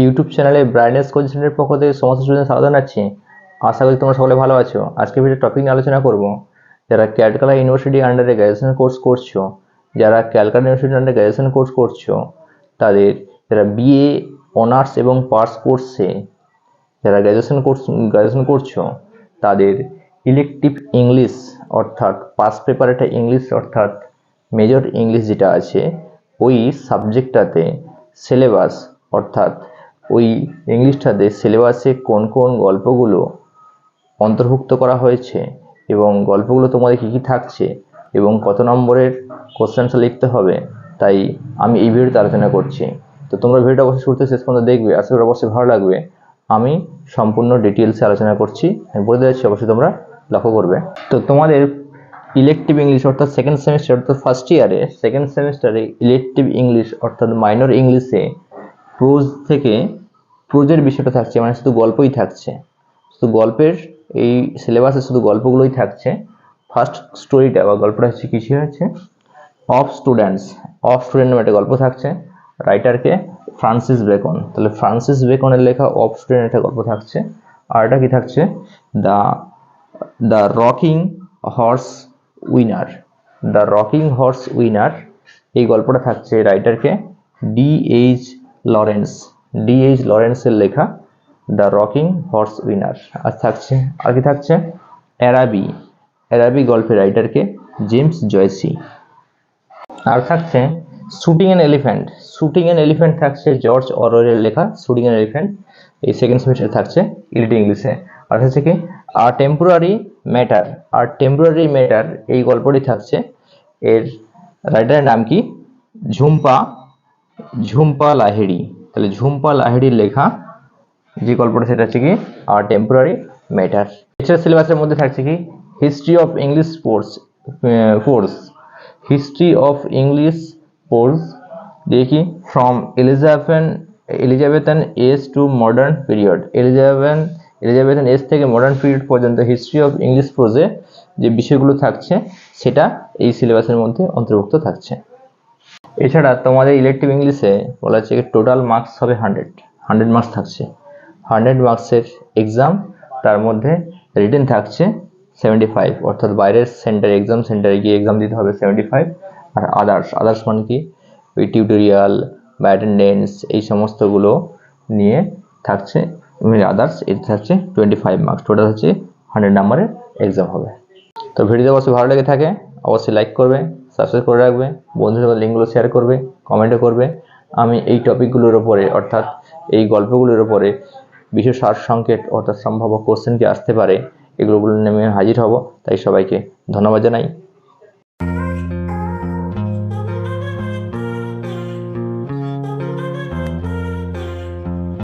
YouTube চ্যানেলে brightness coaching সেন্টারের পক্ষ থেকে সমস্ত স্টুডেন্ট স্বাগত জানাচ্ছি। আশা করি তোমরা সকলে ভালো আছো। আজকে ভিডিও টপিক নিয়ে আলোচনা করব। যারা ক্যালকাটা ইউনিভার্সিটি আন্ডারে গ্র্যাজুয়েশন কোর্স করছো, যারা ক্যালকাটা ইউনিভার্সিটি আন্ডারে গ্র্যাজুয়েশন কোর্স করছো তাদের, যারা বিএ অনার্স এবং পাস কোর্সে যারা গ্র্যাজুয়েশন করছো তাদের ইলেকটিভ ইংলিশ অর্থাৎ পাস পেপার একটা ইংলিশ অর্থাৎ মেজর ইংলিশ যেটা আছে ওই সাবজেক্টটাতে সিলেবাস অর্থাৎ ওই ইংলিশটাতে সিলেবাসে কোন কোন গল্পগুলো অন্তর্ভুক্ত করা হয়েছে এবং গল্পগুলো তোমাদের কী কী থাকছে এবং কত নম্বরের কোশ্চেন লিখতে হবে, তাই আমি এই ভিডিওতে আলোচনা করছি। তো তোমরা ভিডিওটা অবশ্যই শুরু থেকে শেষ পর্যন্ত দেখবে, আশা করি অবশ্যই ভালো লাগবে। আমি সম্পূর্ণ ডিটেলসে আলোচনা করছি, আমি বলে দিচ্ছি, অবশ্যই তোমরা লক্ষ্য করবে। তো তোমাদের ইলেকটিভ ইংলিশ অর্থাৎ সেকেন্ড সেমিস্টার অর্থাৎ ফার্স্ট ইয়ারে সেকেন্ড সেমিস্টারে ইলেকটিভ ইংলিশ অর্থাৎ মাইনর ইংলিশে প্রোজের বিষয়টা থাকছে, মানে শুধু গল্পই থাকছে, শুধু গল্পের এই সিলেবাসে শুধু গল্পগুলোই থাকছে। ফার্স্ট স্টোরিটা বা গল্পটা হচ্ছে কিছু হচ্ছে অফ স্টুডেন্ট নামে একটা গল্প থাকছে, রাইটারকে ফ্রান্সিস বেকন। তাহলে ফ্রান্সিস বেকনের লেখা অফ স্টুডেন্ট একটা গল্প থাকছে। আর এটা কি থাকছে, the rocking horse winner. The rocking horse winner এই গল্পটা থাকছে রাইটারকে ডি.এইচ. লরেন্সের লেখা দ্য রকিং হর্স উইনার। আর থাকছে, আর কি থাকছে, অ্যারাবি গল্পের রাইটারকে জেমস জয়সি। আর থাকছে শুটিং অ্যান এলিফ্যান্ট থাকছে জর্জ অরওয়েলের লেখা শুটিং অ্যান এলিফ্যান্ট। এই সেকেন্ড সেমিস্টারে থাকছে ইলিটি ইংলিশে। আর হচ্ছে কি টেম্পোরারি ম্যাটার এই গল্পটি থাকছে, এর রাইটারের নাম কি ঝুম্পা লাহিড়ী। তাহলে ঝুম্পা লাহিড়ীর লেখা যে গল্পটা সেটা হচ্ছে কি টেম্পোরারি ম্যাটার। এছাড়া সিলেবাসের মধ্যে থাকছে কি হিস্ট্রি অফ ইংলিশ কোর্স দেখি from Elizabethan age to modern period. Elizabethan age থেকে মডার্ন পিরিয়ড পর্যন্ত হিস্ট্রি অফ ইংলিশ প্রোজে যে বিষয়গুলো থাকছে সেটা এই সিলেবাসের মধ্যে অন্তর্ভুক্ত থাকছে। এছাড়া তোমাদের ইলেকটিভ ইংলিশে বলা হচ্ছে টোটাল মার্কস হবে 100 মার্কস থাকছে। 100 মার্কসের এক্সাম, তার মধ্যে রিটেন থাকছে 75, অর্থাৎ বাইরের সেন্টারে এক্সাম সেন্টারে গিয়ে এক্সাম দিতে হবে 75। আর আদার্স মানে কি ওই টিউটোরিয়াল বা অ্যাটেন্ডেন্স এই সমস্তগুলো নিয়ে থাকছে আদার্স, এটা থাকছে 25 মার্কস। টোটাল হচ্ছে 100 নাম্বারের এক্সাম হবে। তো ভিডিওতে অবশ্যই ভালো লেগে থাকে অবশ্যই লাইক করবে, সাবস্ক্রাইব করে রাখবে, বন্ধুদের সাথে লিঙ্কগুলো শেয়ার করবে, কমেন্টও করবে। আমি এই টপিকগুলোর ওপরে অর্থাৎ এই গল্পগুলোর ওপরে বিশেষ সার সংকেত অর্থাৎ সম্ভাব্য কোশ্চেন কি আসতে পারে এগুলো নিয়ে আমি হাজির হব। তাই সবাইকে ধন্যবাদ জানাই।